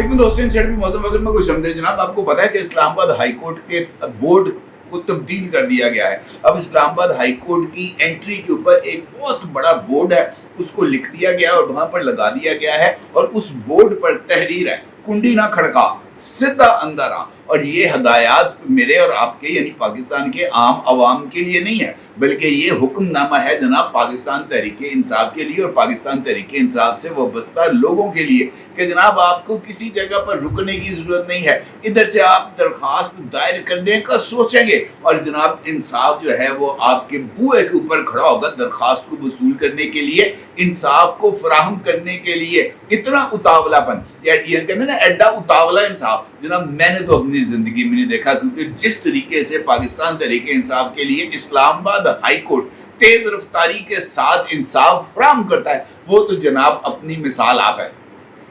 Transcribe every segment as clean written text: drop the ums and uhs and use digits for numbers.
वालेकुम दोस्तों, इन भी मौसम वक्त में कुछ समझे जनाब। आपको पता है कि इस्लामाबाद हाई कोर्ट के बोर्ड को तब्दील कर दिया गया है। अब इस्लामाबाद हाई कोर्ट की एंट्री के ऊपर एक बहुत बड़ा बोर्ड है, उसको लिख दिया गया और वहां पर लगा दिया गया है और उस बोर्ड पर तहरीर है, कुंडी ना खड़का, सीधा अंदर आ। और ये हदायत मेरे और आपके यानी पाकिस्तान के आम अवाम के लिए नहीं है, बल्कि ये हुक्मनामा है जनाब पाकिस्तान तहरीक इंसाफ के लिए और पाकिस्तान तहरीक इंसाफ से वाबस्ता लोगों के लिए कि जनाब आपको किसी जगह पर रुकने की ज़रूरत नहीं है। इधर से आप दरख्वास्त दायर करने का सोचेंगे और जनाब इंसाफ जो है वो आपके बूहे के ऊपर खड़ा होगा दरख्वास्त को वसूल करने के लिए, इंसाफ को फराहम करने के लिए। इतना उतावलापन या कहते हैं ना एड्डा उतावला इंसाफ जनाब मैंने तो अपनी जिंदगी में नहीं देखा, क्योंकि जिस तरीके से पाकिस्तान तहरीक इंसाफ के लिए इस्लामाबाद हाई कोर्ट तेज रफ्तारी के साथ इंसाफ फराहम करता है वो तो जनाब अपनी मिसाल आप है।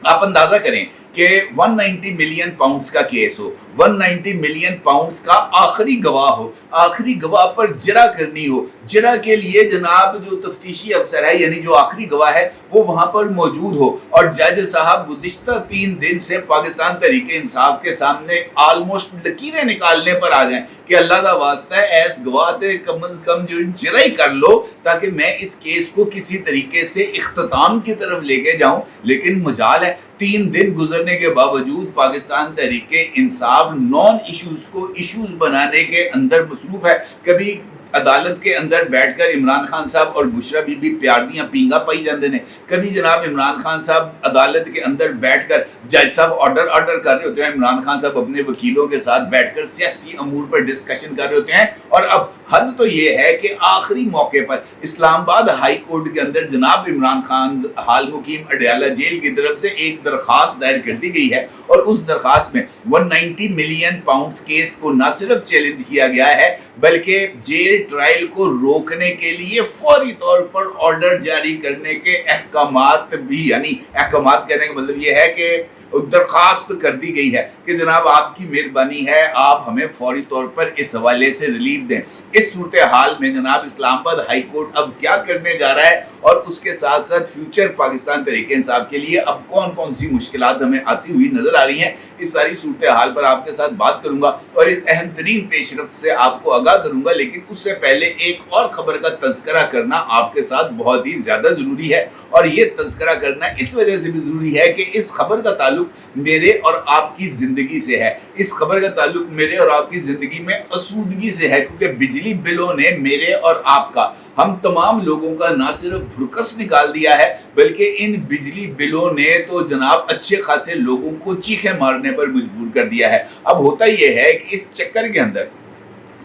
आप अंदाजा करें कि 190 मिलियन पाउंड्स का केस हो, 190 मिलियन पाउंड्स का आखिरी गवाह हो, आखिरी गवाह पर जरा करनी हो, जरा के लिए जनाब जो तफ्तीशी अफसर है यानी जो आखिरी गवाह है वो वहां पर मौजूद हो और जज साहब गुज़िश्ता 3 दिन से पाकिस्तान तहरीक इंसाफ के सामने ऑलमोस्ट लकीरें निकालने पर आ जाएं कि अल्लाह का वास्ता है ऐस गवाह थे कम अज कम जो जरा ही कर लो ताकि मैं इस केस को किसी तरीके से इख्तिताम की तरफ लेके जाऊं। लेकिन मजाल है 3 दिन गुजरने के बावजूद पाकिस्तान तहरीक इंसाफ नॉन इश्यूज को इश्यूज बनाने के अंदर मसरूफ है। कभी अदालत के अंदर बैठकर इमरान खान साहब और बुशरा बीबी प्यार दियां पींगा पाई जाते हैं, कभी जनाब इमरान खान साहब अदालत के अंदर बैठकर जज साहब ऑर्डर कर रहे होते हैं, इमरान खान साहब अपने वकीलों के साथ बैठकर सियासी अमूर पर डिस्कशन कर रहे होते हैं। और अब हद तो ये है कि आखिरी मौके पर इस्लामाबाद हाई कोर्ट के अंदर जनाब इमरान खान हाल मुकीम अडयाला जेल की तरफ से एक दरख्वास्त दायर कर दी गई है और उस दरख्वास्त में 190 मिलियन पाउंड्स केस को न सिर्फ चैलेंज किया गया है बल्कि जेल ट्रायल को रोकने के लिए फौरी तौर पर ऑर्डर जारी करने के अहकामात भी, यानी अहकामात कहने का मतलब ये है कि दरखास्त कर दी गई है कि जनाब आपकी मेहरबानी है आप हमें फौरी तौर पर इस हवाले से रिलीफ दें। इस सूरत हाल में जनाब इस्लामाबाद हाई कोर्ट अब क्या करने जा रहा है और उसके साथ साथ फ्यूचर पाकिस्तान तहरीक इंसाफ के लिए अब कौन कौन सी मुश्किलात हमें आती हुई नजर आ रही हैं, इस सारी सूरत हाल पर आपके साथ बात करूंगा और इस अहम तरीन पेशरफ्त से आपको आगाह करूंगा। लेकिन उससे पहले एक और खबर का तज़किरा करना आपके साथ बहुत ही ज्यादा जरूरी है और ये तज़किरा करना इस वजह से भी जरूरी है कि इस खबर का ताल्लुक मेरे और आपकी जिंदगी से है। इस खबर का ताल्लुक मेरे और आपकी जिंदगी में आसूदगी से है, क्योंकि बिजली बिलों ने मेरे और आपका, हम तमाम लोगों का ना सिर्फ भुरकस निकाल दिया है बल्कि इन बिजली बिलों ने तो जनाब अच्छे खासे लोगों को चीखें मारने पर मजबूर कर दिया है। अब होता यह है कि इस चक्कर के अंदर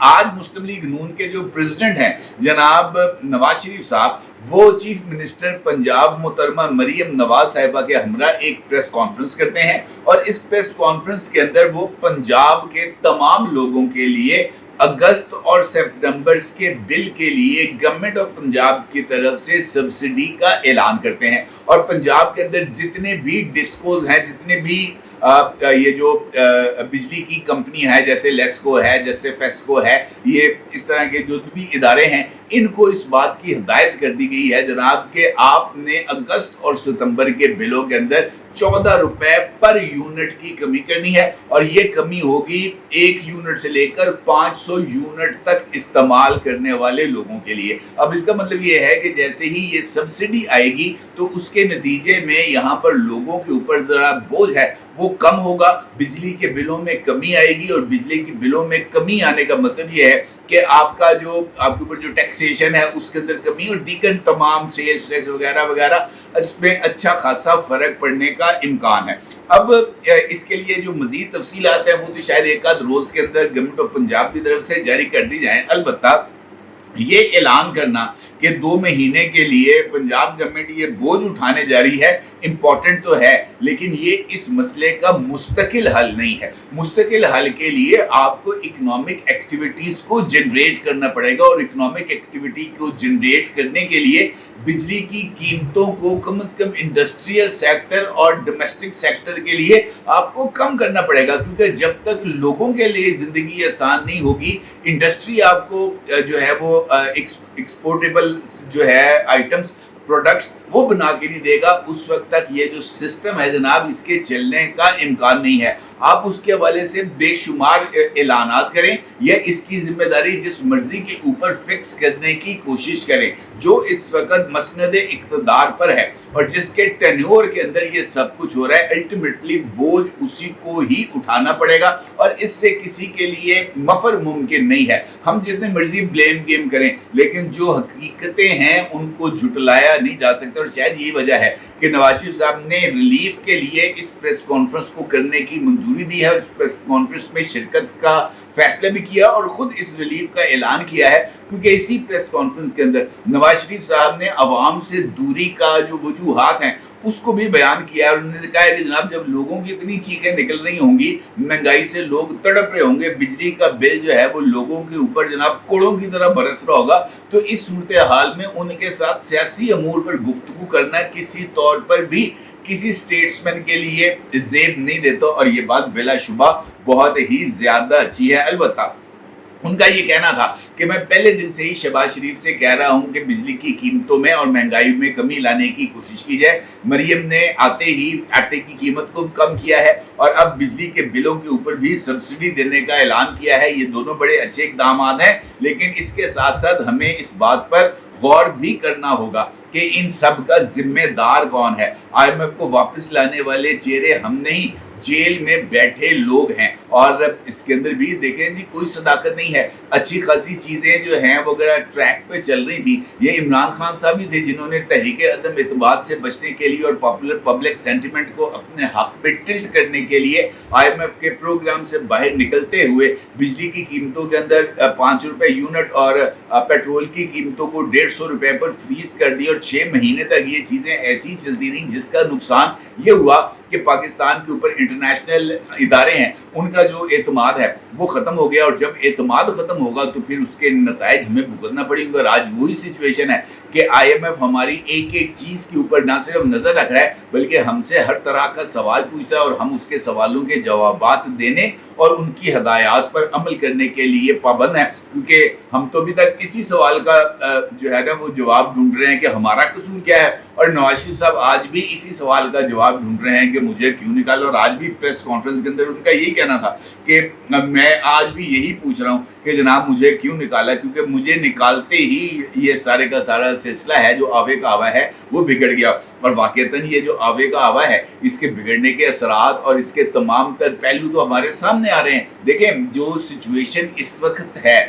आज मुस्लिम लीग नून के जो प्रेसिडेंट हैं जनाब नवाज शरीफ साहब, वो चीफ मिनिस्टर पंजाब मोहतरमा मरियम नवाज साहिबा के हमरा एक प्रेस कॉन्फ्रेंस करते हैं और इस प्रेस कॉन्फ्रेंस के अंदर वो पंजाब के तमाम लोगों के लिए अगस्त और सितंबर के बिल के लिए गवर्नमेंट ऑफ पंजाब की तरफ से सब्सिडी का ऐलान करते हैं और पंजाब के अंदर जितने भी डिस्कोज हैं, जितने भी ये जो बिजली की कंपनी है जैसे लेस्को है, जैसे फेस्को है, ये इस तरह के जो भी इदारे हैं इनको इस बात की हिदायत कर दी गई है जनाब कि आपने अगस्त और सितंबर के बिलों के अंदर 14 रुपए पर यूनिट की कमी करनी है और ये कमी होगी 1 यूनिट से लेकर 500 यूनिट तक इस्तेमाल करने वाले लोगों के लिए। अब इसका मतलब ये है कि जैसे ही ये सब्सिडी आएगी तो उसके नतीजे में यहाँ पर लोगों के ऊपर जरा बोझ है वो कम होगा, बिजली के बिलों में कमी आएगी और बिजली के बिलों में कमी आने का मतलब ये है कि आपका जो आपके ऊपर जो टैक्सेशन है उसके अंदर कमी और दीगर तमाम सेल्स टैक्स वगैरह वगैरह उसमें अच्छा खासा फर्क पड़ने का इम्कान है। अब इसके लिए जो मजीद तफसीलात है वो तो शायद एक आध रोज के अंदर गवर्नमेंट ऑफ पंजाब की तरफ से जारी कर दी जाए। अलबत्ता ये ऐलान करना कि 2 महीने के लिए पंजाब गवर्नमेंट ये बोझ उठाने जा रही है इम्पोर्टेंट तो है, लेकिन ये इस मसले का मुस्तकिल हल नहीं है। मुस्तकिल हल के लिए आपको इकोनॉमिक एक्टिविटीज को जनरेट करना पड़ेगा और इकोनॉमिक एक्टिविटी को जनरेट करने के लिए बिजली की कीमतों को कम से कम इंडस्ट्रियल सेक्टर और डोमेस्टिक सेक्टर के लिए आपको कम करना पड़ेगा, क्योंकि जब तक लोगों के लिए ज़िंदगी आसान नहीं होगी, इंडस्ट्री आपको जो है वो एक्सपोर्टेबल जो है आइटम्स प्रोडक्ट्स वो बना के नहीं देगा, उस वक्त तक ये जो सिस्टम है जनाब इसके चलने का इम्कान नहीं है। आप उसके हवाले से बेशुमार ऐलानात करें या इसकी जिम्मेदारी जिस मर्जी के ऊपर फिक्स करने की कोशिश करें जो इस वक्त मसनद इक़्तिदार पर है और जिसके टेन्योर के अंदर ये सब कुछ हो रहा है, अल्टीमेटली बोझ उसी को ही उठाना पड़ेगा और इससे किसी के लिए मफर मुमकिन नहीं है। हम जितने मर्जी ब्लेम गेम करें लेकिन जो हकीकतें हैं उनको झुटलाया नहीं जा सकता और शायद यही वजह है कि नवाज शरीफ साहब ने रिलीफ के लिए इस प्रेस कॉन्फ्रेंस को करने की मंजूरी दी है और इस प्रेस कॉन्फ्रेंस में शिरकत का फैसला भी किया और खुद इस रिलीफ का ऐलान किया है, क्योंकि इसी प्रेस कॉन्फ्रेंस के अंदर नवाज शरीफ साहब ने अवाम से दूरी का जो वजूहात हैं उसको भी बयान किया और उन्होंने कहा है कि जनाब जब लोगों की इतनी चीखें निकल रही होंगी, महंगाई से लोग तड़प रहे होंगे, बिजली का बिल जो है वो लोगों के ऊपर जनाब कोड़ों की तरह बरस रहा होगा, तो इस सूरत हाल में उनके साथ सियासी अमूर पर गुफ्तगू करना किसी तौर पर भी किसी स्टेट्समैन के लिए जेब नहीं देता और ये बात बिलाशुबा बहुत ही ज्यादा अच्छी है। अलबत्ता उनका ये कहना था कि मैं पहले दिन से ही शहबाज शरीफ से कह रहा हूं कि बिजली की कीमतों में और महंगाई में कमी लाने की कोशिश की जाए। मरियम ने आते ही आटे की कीमत को कम किया है और अब बिजली के बिलों के ऊपर भी सब्सिडी देने का ऐलान किया है। ये दोनों बड़े अच्छे इकदाम हैं, लेकिन इसके साथ साथ हमें इस बात पर गौर भी करना होगा कि इन सब का जिम्मेदार कौन है। IMF को वापस लाने वाले चेहरे हम नहीं, जेल में बैठे लोग हैं और इसके अंदर भी देखें जी कोई सदाकत नहीं है। अच्छी खासी चीज़ें जो हैं वो अगर ट्रैक पे चल रही थी, ये इमरान खान साहब ही थे जिन्होंने तहरीक अदम एतमाद से बचने के लिए और पॉपुलर पब्लिक सेंटिमेंट को अपने हक पे टिल्ट करने के लिए IMF के प्रोग्राम से बाहर निकलते हुए बिजली की कीमतों के अंदर 5 रुपए यूनिट और पेट्रोल की कीमतों को 150 रुपए पर फ्रीज कर दी और 6 महीने तक ये चीज़ें ऐसी चलती रहीं, जिसका नुकसान ये हुआ कि पाकिस्तान के ऊपर इंटरनेशनल इदारे हैं उनका जो एतमाद है वो ख़त्म हो गया और जब एतमाद ख़त्म होगा तो फिर उसके नताइज हमें भुगतना पड़ेगा। और आज वही सिचुएशन है कि IMF हमारी एक एक चीज़ के ऊपर ना सिर्फ नज़र रख रहा है बल्कि हमसे हर तरह का सवाल पूछता है और हम उसके सवालों के जवाबात देने और उनकी हदायत पर अमल करने के लिए पाबंद हैं, क्योंकि हम तो अभी तक इसी सवाल का जो है ना वो जवाब ढूंढ रहे हैं कि हमारा कसूर क्या है। और नवाज शरीफ साहब आज भी इसी सवाल का जवाब ढूंढ रहे हैं कि मुझे क्यों निकाला। और आज भी प्रेस कॉन्फ्रेंस के अंदर उनका यही कहना था कि मैं आज भी यही पूछ रहा हूँ कि जनाब मुझे क्यों निकाला, क्योंकि मुझे निकालते ही ये सारे का सारा सिलसिला है जो आवे का आवा है वो बिगड़ गया। और वाकईतन ये जो आवे का आवा है इसके बिगड़ने के असरात और इसके तमाम तर पहलू तो हमारे सामने आ रहे हैं। देखें जो सिचुएशन इस वक्त है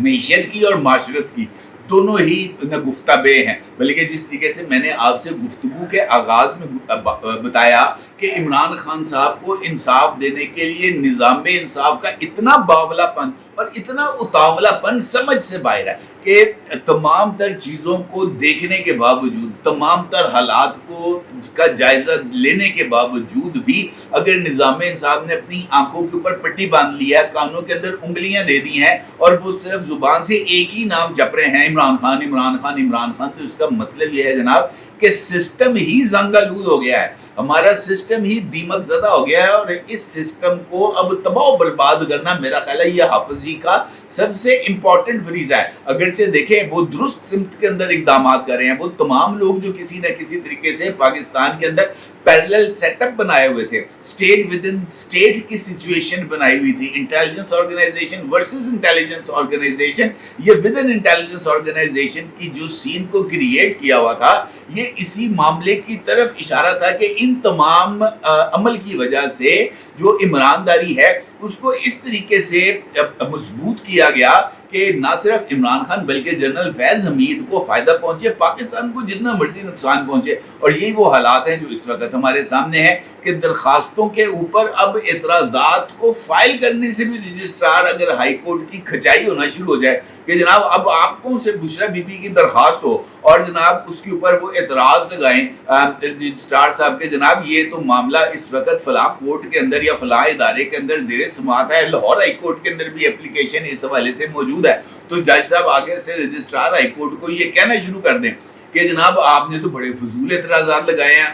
मईशत की और माशरत की, दोनों ही न गुफ्ताबे हैं, बल्कि जिस तरीके से मैंने आपसे गुफ्तगू के आगाज़ में बताया कि इमरान खान साहब को इंसाफ देने के लिए निज़ाम इंसाफ का इतना बावलापन और इतना उतावलापन समझ से बाहर है कि तमाम तर चीज़ों को देखने के बावजूद, तमाम तर हालात को का जायज़ा लेने के बावजूद भी अगर निज़ाम इंसाफ ने अपनी आंखों के ऊपर पट्टी बांध लिया, कानों के अंदर उंगलियां दे दी हैं और वो सिर्फ जुबान से एक ही नाम जप रहे हैं इमरान खान इमरान खान इमरान खान, तो इसका मतलब यह है जनाब कि सिस्टम ही जंगालूद हो गया है, हमारा सिस्टम ही दीमक ज़दा हो गया है। और इस सिस्टम को अब तबाह बर्बाद करना मेरा ख्याल है ये हाफिज जी का सबसे इम्पोर्टेंट फरीज़ा है। अगर से देखें वो दुरुस्त सिमत के अंदर इकदाम कर रहे हैं, वो तमाम लोग जो किसी न किसी तरीके से पाकिस्तान के अंदर पैरेलल सेटअप बनाए हुए थे, स्टेट विद इन स्टेट की सिचुएशन बनाई हुई थी, intelligence organisation versus intelligence organisation, ये विद इन इंटेलिजेंस ऑर्गेनाइजेशन की जो सीन को क्रिएट किया हुआ था ये इसी मामले की तरफ इशारा था कि इन तमाम अमल की वजह से जो ईमानदारी है उसको इस तरीके से मजबूत किया गया कि ना सिर्फ इमरान खान बल्कि जनरल फैज़ हमीद को फ़ायदा पहुंचे, पाकिस्तान को जितना मर्जी नुकसान पहुंचे। और यही वो हालात हैं जो इस वक्त हमारे सामने हैं कि दरखास्तों के ऊपर अब एतराज़ात को फाइल करने से भी रजिस्ट्रार अगर हाई कोर्ट की खचाई होना शुरू हो जाए कि जनाब अब आपको से बुशरा बीबी की दरखास्त हो और जनाब उसके ऊपर वो एतराज़ लगाएं रजिस्ट्रार साहब के जनाब ये तो मामला इस वक्त फलां कोर्ट के अंदर या फलां इदारे के अंदर ज़ेरे समाअत है, लाहौर हाई कोर्ट के अंदर भी एप्लीकेशन इस हवाले से मौजूद है, तो जज साहब आगे से रजिस्ट्रार हाई कोर्ट को ये कहना शुरू कर दें कि जनाब आपने तो बड़े फजूल एतराज़ात लगाए हैं,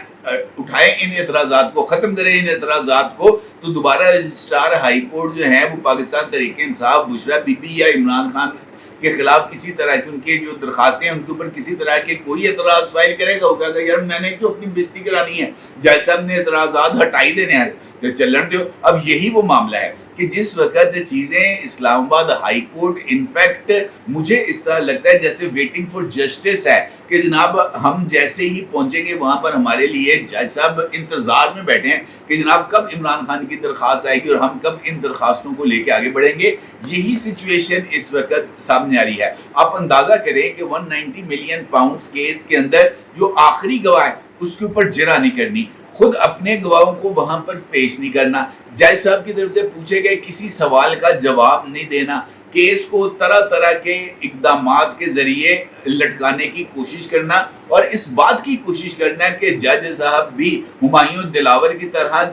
उठाएं इन एतराज़ात को, ख़त्म करें इन एतराज़ात को। तो दोबारा रजिस्ट्रार हाई कोर्ट जो है वो पाकिस्तान तहरीक इंसाफ बुशरा बीबी या इमरान खान کے خلاف کسی طرح کی ان کی جو درخواستیں ہیں ان کے اوپر کسی طرح کے کوئی اعتراض فائل کرے گا، وہ کہے گا یار میں نے کیوں اپنی بےزتی کرانی ہے، جج صاحب نے اعتراضات ہٹائی دینے ہیں تو چلن دو۔ اب یہی وہ معاملہ ہے کہ جس وقت چیزیں اسلام آباد ہائی کورٹ انفیکٹ مجھے اس طرح لگتا ہے جیسے ویٹنگ فار جسٹس ہے کہ جناب ہم جیسے ہی پہنچیں گے وہاں پر ہمارے لیے جج صاحب انتظار میں بیٹھے ہیں کہ جناب کب عمران خان کی درخواست آئے گی اور ہم کب ان درخواستوں کو لے کے آگے بڑھیں گے۔ یہی سچویشن اس وقت سامنے آ رہی ہے۔ آپ اندازہ کریں کہ 190 ملین پاؤنڈز کیس کے اندر جو آخری گواہ ہے اس کے اوپر جرح نہیں کرنی، خود اپنے گواہوں کو وہاں پر پیش نہیں کرنا، جج صاحب کی طرف سے پوچھے گئے کسی سوال کا جواب نہیں دینا، کیس کو طرح طرح کے اقدامات کے ذریعے لٹکانے کی کوشش کرنا اور اس بات کی کوشش کرنا کہ جج صاحب بھی ہمایوں دلاور کی طرح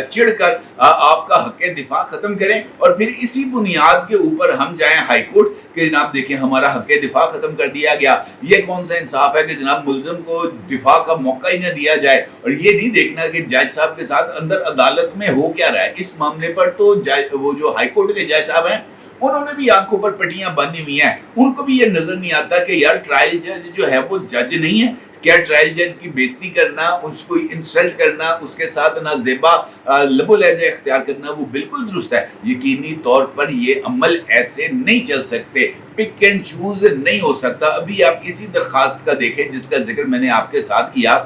چڑھ کر آپ کا حق دفاع ختم کریں اور پھر اسی بنیاد کے اوپر ہم جائیں ہائی کورٹ کہ جناب دیکھیں ہمارا حق دفاع ختم کر دیا گیا۔ یہ کون سا انصاف ہے کہ جناب ملزم کو دفاع کا موقع ہی نہ دیا جائے اور یہ نہیں دیکھنا کہ جج صاحب کے ساتھ اندر عدالت میں ہو کیا رہا ہے۔ اس معاملے پر تو وہ جو ہائی کورٹ کے جج صاحب ہیں انہوں نے بھی آنکھوں پر پٹیاں باندھی ہوئی ہیں، ان کو بھی یہ نظر نہیں آتا کہ یار ٹرائل جج جو ہے وہ جج نہیں ہے کیا؟ ٹرائل جج کی بےزتی کرنا، اس کو انسلٹ کرنا، اس کے ساتھ نازیبا لب و لہجہ اختیار کرنا وہ بالکل درست ہے۔ یقینی طور پر یہ عمل ایسے نہیں چل سکتے، پک اینڈ چوز نہیں ہو سکتا۔ ابھی آپ اسی درخواست کا دیکھیں جس کا ذکر میں نے آپ کے ساتھ کیا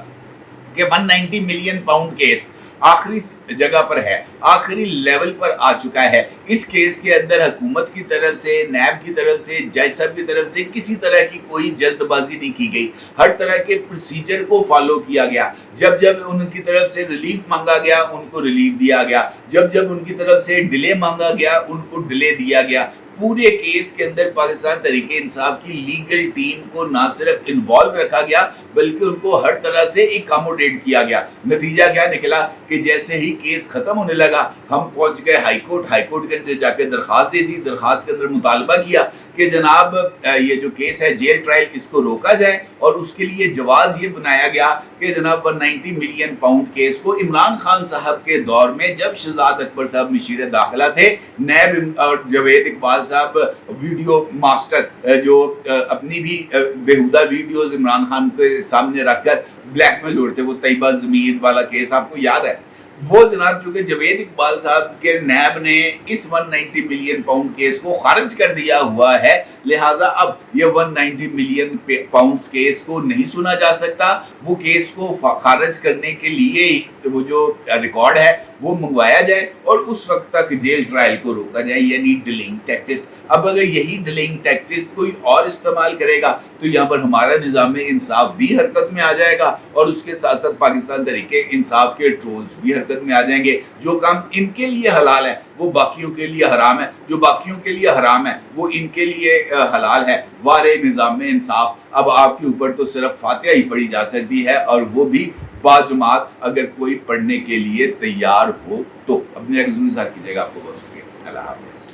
کہ 190 ملین پاؤنڈ کیس آخری جگہ پر ہے، آخری لیول پر آ چکا ہے۔ اس کیس کے اندر حکومت کی طرف سے، نیب کی طرف سے، جج صاحب کی طرف سے کسی طرح کی کوئی جلد بازی نہیں کی گئی، ہر طرح کے پروسیجر کو فالو کیا گیا۔ جب جب ان کی طرف سے ریلیف مانگا گیا ان کو ریلیف دیا گیا، جب جب ان کی طرف سے ڈیلے مانگا گیا ان کو ڈیلے دیا گیا۔ پورے کیس کے اندر پاکستان تحریک انصاف کی لیگل ٹیم کو نہ صرف انوالو رکھا گیا بلکہ ان کو ہر طرح سے اکاموڈیٹ کیا گیا۔ نتیجہ کیا نکلا کہ جیسے ہی کیس ختم ہونے لگا ہم پہنچ گئے ہائی کورٹ، ہائی کورٹ کے اندر جا کے درخواست دے دی، درخواست کے اندر مطالبہ کیا کہ جناب یہ جو کیس ہے جیل ٹرائل اس کو روکا جائے اور اس کے لیے جواز یہ بنایا گیا کہ جناب 190 ملین پاؤنڈ کیس کو عمران خان صاحب کے دور میں جب شہزاد اکبر صاحب مشیر داخلہ تھے، نیب اور جاوید اقبال صاحب ویڈیو ماسٹر جو اپنی بھی بیہودہ ویڈیوز عمران خان کے سامنے رکھ کر بلیک میل اڑتے، وہ طیبہ ضمیر والا کیس آپ کو یاد ہے، وہ جناب چونکہ جاوید اقبال صاحب کے نیب نے اس 190 ملین پاؤنڈ کیس کو خارج کر دیا ہوا ہے، لہٰذا اب یہ 190 ملین پاؤنڈز کیس کو نہیں سنا جا سکتا۔ وہ کیس کو خارج کرنے کے لیے وہ جو ریکارڈ ہے وہ منگوایا جائے اور اس وقت تک جیل ٹرائل کو روکا جائے، یعنی ڈیلنگ ٹیکٹس۔ اب اگر یہی ڈیلنگ ٹیکٹس کوئی اور استعمال کرے گا تو یہاں پر ہمارا نظام انصاف بھی حرکت میں آ جائے گا اور اس کے ساتھ ساتھ پاکستان تحریک انصاف کے ٹرولز بھی حرکت میں آ جائیں گے۔ جو کام ان کے لیے حلال ہے وہ باقیوں کے لیے حرام ہے، جو باقیوں کے لیے حرام ہے وہ ان کے لیے حلال ہے۔ وارے نظام انصاف اب آپ کے اوپر تو صرف فاتحہ ہی پڑھی جا سکتی ہے اور وہ بھی باجماعت اگر کوئی پڑھنے کے لیے تیار ہو تو۔ اپنے ضرور اظہار کیجیے گا۔ آپ کو بہت شکریہ۔ اللہ حافظ۔